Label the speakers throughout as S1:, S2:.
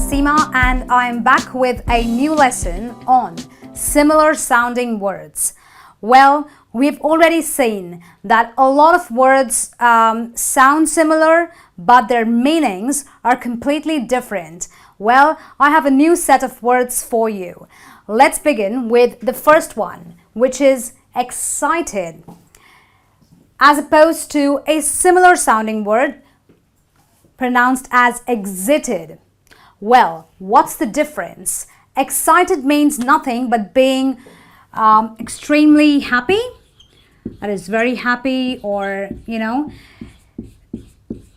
S1: Seema and I'm back with a new lesson on similar sounding words. Well, we've already seen that a lot of words sound similar, but their meanings are completely different. Well, I have a new set of words for you. Let's begin with the first one, which is excited, as opposed to a similar sounding word pronounced as exited. Well, what's the difference? Excited means nothing but being extremely happy. That is very happy, or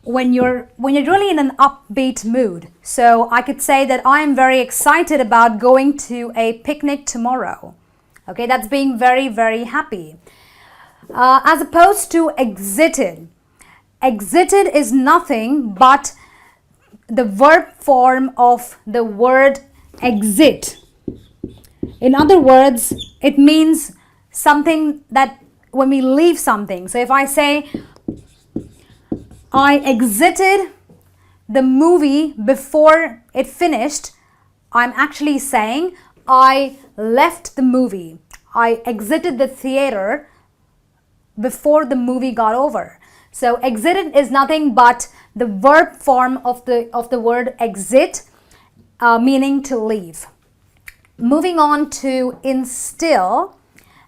S1: when you're really in an upbeat mood. So I could say that I am very excited about going to a picnic tomorrow. Okay, that's being very, very happy. As opposed to exited. Exited is nothing but the verb form of the word exit. In other words, it means something that when we leave something. So if I say, I exited the movie before it finished, I'm actually saying I left the movie. I exited the theater before the movie got over. So exited is nothing but the verb form of the word exit, meaning to leave. Moving on to instill,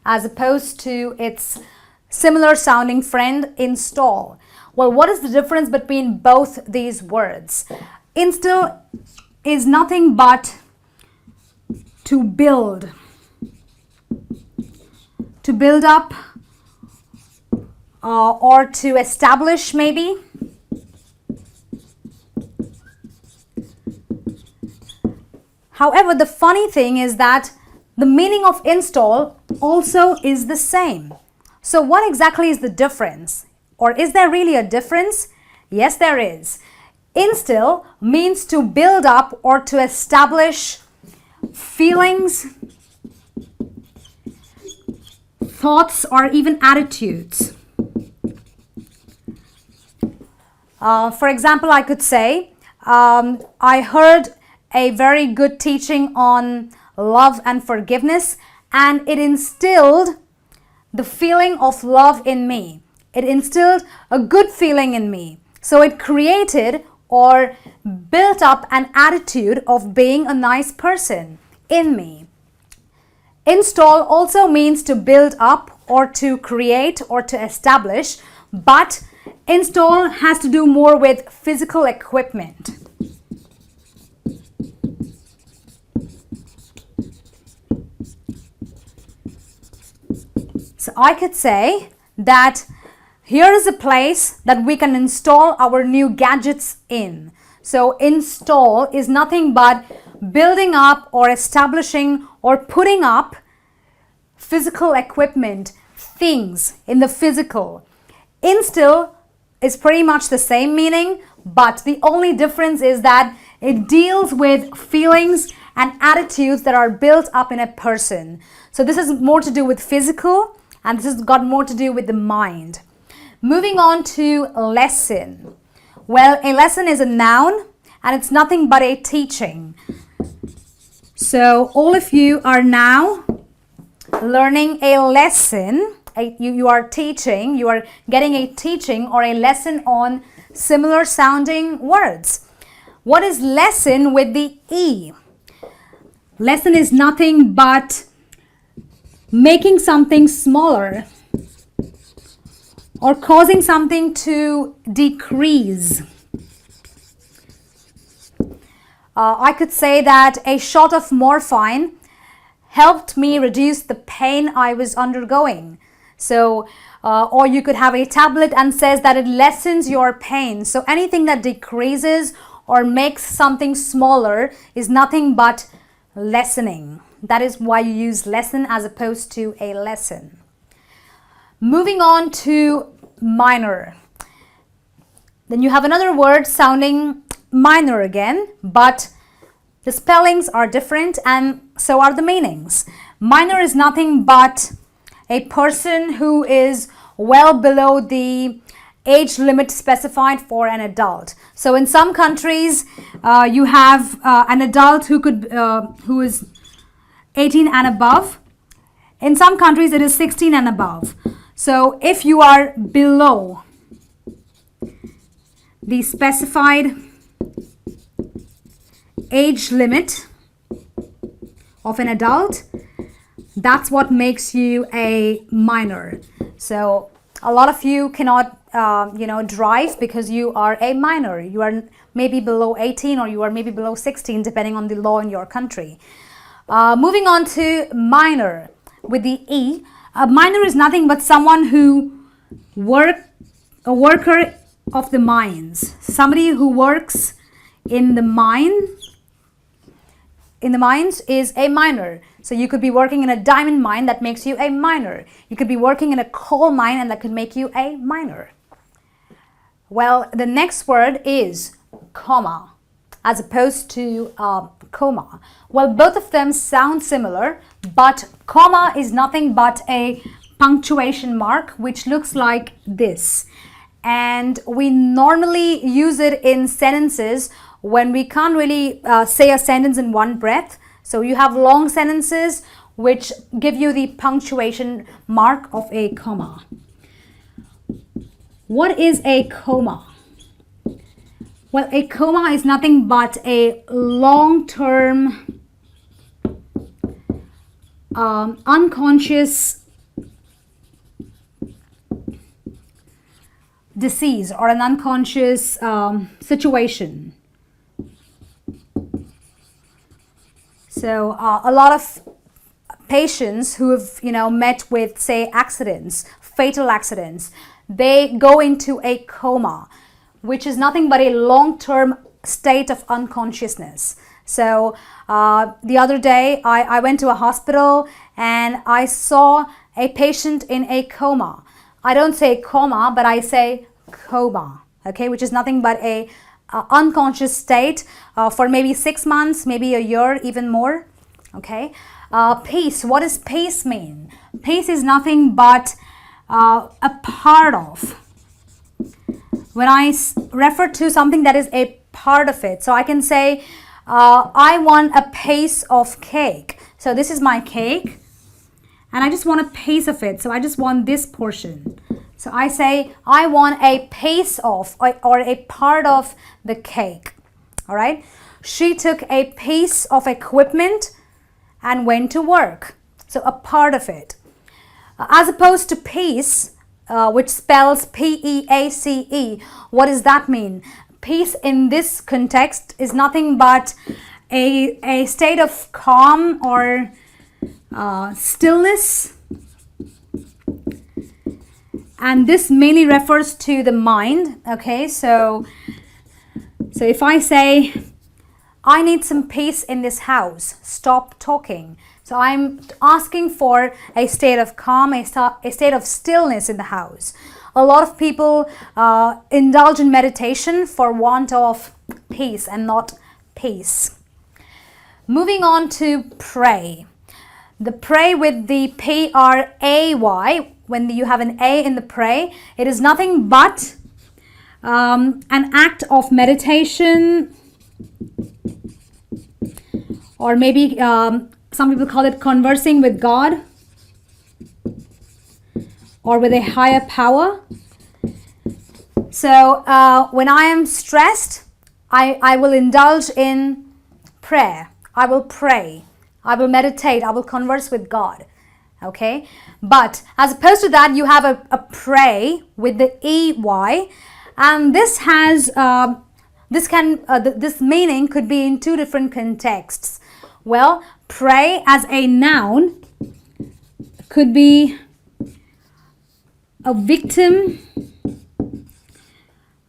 S1: as opposed to its similar sounding friend, install. Well, what is the difference between both these words? Instill is nothing but to build up, or to establish, maybe. However, the funny thing is that the meaning of install also is the same. So what exactly is the difference? Or is there really a difference? Yes, there is. Instill means to build up or to establish feelings, thoughts, or even attitudes. For example, I could say, I heard a very good teaching on love and forgiveness, and it instilled the feeling of love in me. It instilled a good feeling in me. So it created or built up an attitude of being a nice person in me. Install also means to build up or to create or to establish, but install has to do more with physical equipment. So I could say that here is a place that we can install our new gadgets in. So install is nothing but building up or establishing or putting up physical equipment, things in the physical. Instill is pretty much the same meaning, but the only difference is that it deals with feelings and attitudes that are built up in a person. So this is more to do with physical, and this has got more to do with the mind. Moving on to lesson. Well, a lesson is a noun, and it's nothing but a teaching. So all of you are now learning a lesson. You are teaching, you are getting a teaching or a lesson on similar sounding words. What is lesson with the E? Lesson is nothing but making something smaller or causing something to decrease. I could say that a shot of morphine helped me reduce the pain I was undergoing. So, or you could have a tablet and says that it lessens your pain. So anything that decreases or makes something smaller is nothing but lessening. That is why you use lesson as opposed to a lesson. Moving on to minor. Then you have another word sounding minor again, but the spellings are different and so are the meanings. Minor is nothing but a person who is well below the age limit specified for an adult. So in some countries, you have an adult who is 18 and above. In some countries, it is 16 and above. So if you are below the specified age limit of an adult, that's what makes you a minor. So a lot of you cannot drive because you are a minor. You are maybe below 18 or you are maybe below 16 depending on the law in your country. Moving on to minor with the E. A minor is nothing but someone who a worker of the mines. Somebody who works in the mines is a minor. So you could be working in a diamond mine, that makes you a minor. You could be working in a coal mine, and that could make you a minor. Well, the next word is comma as opposed to coma. Well, both of them sound similar, but comma is nothing but a punctuation mark which looks like this. And we normally use it in sentences when we can't really say a sentence in one breath. So you have long sentences which give you the punctuation mark of a comma. What is a coma? Well, a coma is nothing but a long-term unconscious disease or an unconscious situation. So a lot of patients who have met with, say, accidents, fatal accidents, they go into a coma, which is nothing but a long-term state of unconsciousness. So the other day I went to a hospital and I saw a patient in a coma. I don't say coma, but I say coma, okay, which is nothing but a unconscious state for maybe 6 months, maybe a year, even more, okay. Pace, what does pace mean? Pace is nothing but a part of. When I refer to something that is a part of it, so I can say, I want a piece of cake. So this is my cake, and I just want a piece of it. So I just want this portion. So I say, I want a piece of, or a part of the cake. All right. She took a piece of equipment and went to work. So a part of it. As opposed to piece, which spells P-E-A-C-E. What does that mean? Peace in this context is nothing but a state of calm or stillness. And this mainly refers to the mind. Okay, so if I say, I need some peace in this house, stop talking. So I'm asking for a state of calm, a state of stillness in the house. A lot of people indulge in meditation for want of peace and not peace. Moving on to pray. The pray with the P-R-A-Y, when you have an A in the pray, it is nothing but an act of meditation, or maybe some people call it conversing with God or with a higher power. So when I am stressed, I will indulge in prayer. I will pray. I will meditate. I will converse with God. Okay? But as opposed to that, you have a pray with the E-Y. And this has, this meaning could be in two different contexts. Well, pray as a noun could be a victim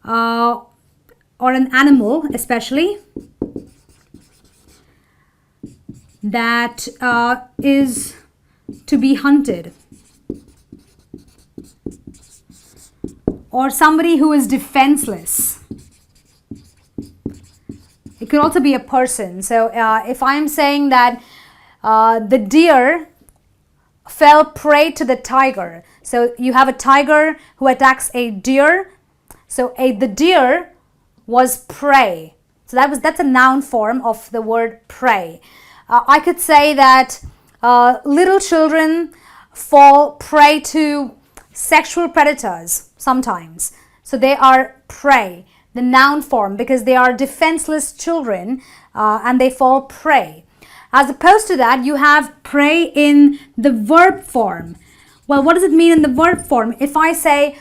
S1: or an animal, especially, that is to be hunted, or somebody who is defenseless. It could also be a person. So if I'm saying that the deer fell prey to the tiger, so you have a tiger who attacks a deer, So the deer was prey. So that's a noun form of the word prey. I could say that little children fall prey to sexual predators sometimes. So they are prey, the noun form, because they are defenseless children and they fall prey. As opposed to that, you have prey in the verb form. Well, what does it mean in the verb form? If I say,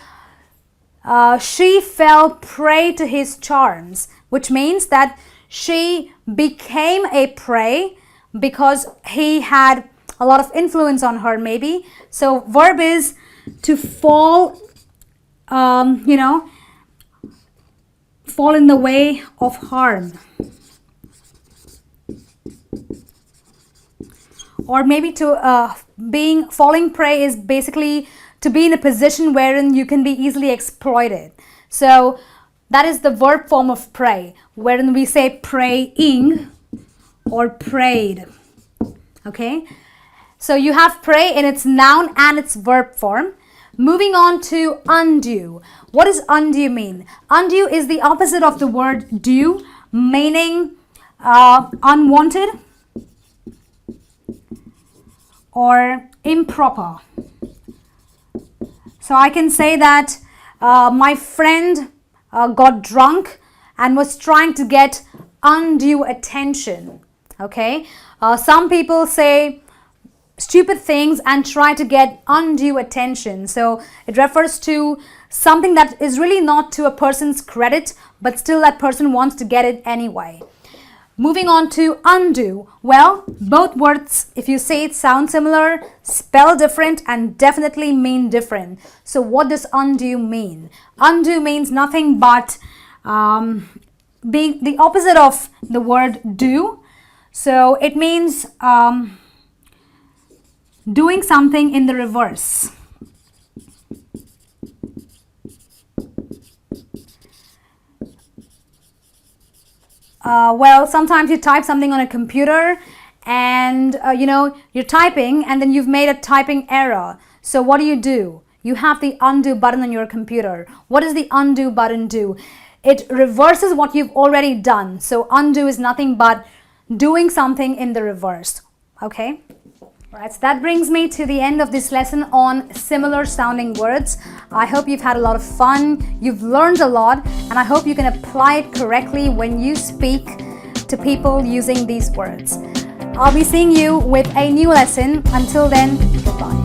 S1: she fell prey to his charms, which means that she became a prey because he had a lot of influence on her, maybe. So verb is to fall, fall in the way of harm. Or maybe to falling prey is basically to be in a position wherein you can be easily exploited. So that is the verb form of prey, wherein we say praying or prayed. Okay, so you have prey in its noun and its verb form. Moving on to undue. What does undue mean? Undue is the opposite of the word due, meaning unwanted or improper. So I can say that my friend got drunk and was trying to get undue attention. Okay, some people say stupid things and try to get undue attention. So it refers to something that is really not to a person's credit, but still that person wants to get it anyway. Moving on to undo. Well, both words, if you say it, sound similar, spell different, and definitely mean different. So what does undo mean? Undo means nothing but being the opposite of the word do. So it means doing something in the reverse. Well, sometimes you type something on a computer and you're typing and then you've made a typing error. So what do? You have the undo button on your computer. What does the undo button do? It reverses what you've already done. So undo is nothing but doing something in the reverse. Okay? Alright, so that brings me to the end of this lesson on similar sounding words. I hope you've had a lot of fun, you've learned a lot, and I hope you can apply it correctly when you speak to people using these words. I'll be seeing you with a new lesson. Until then, goodbye.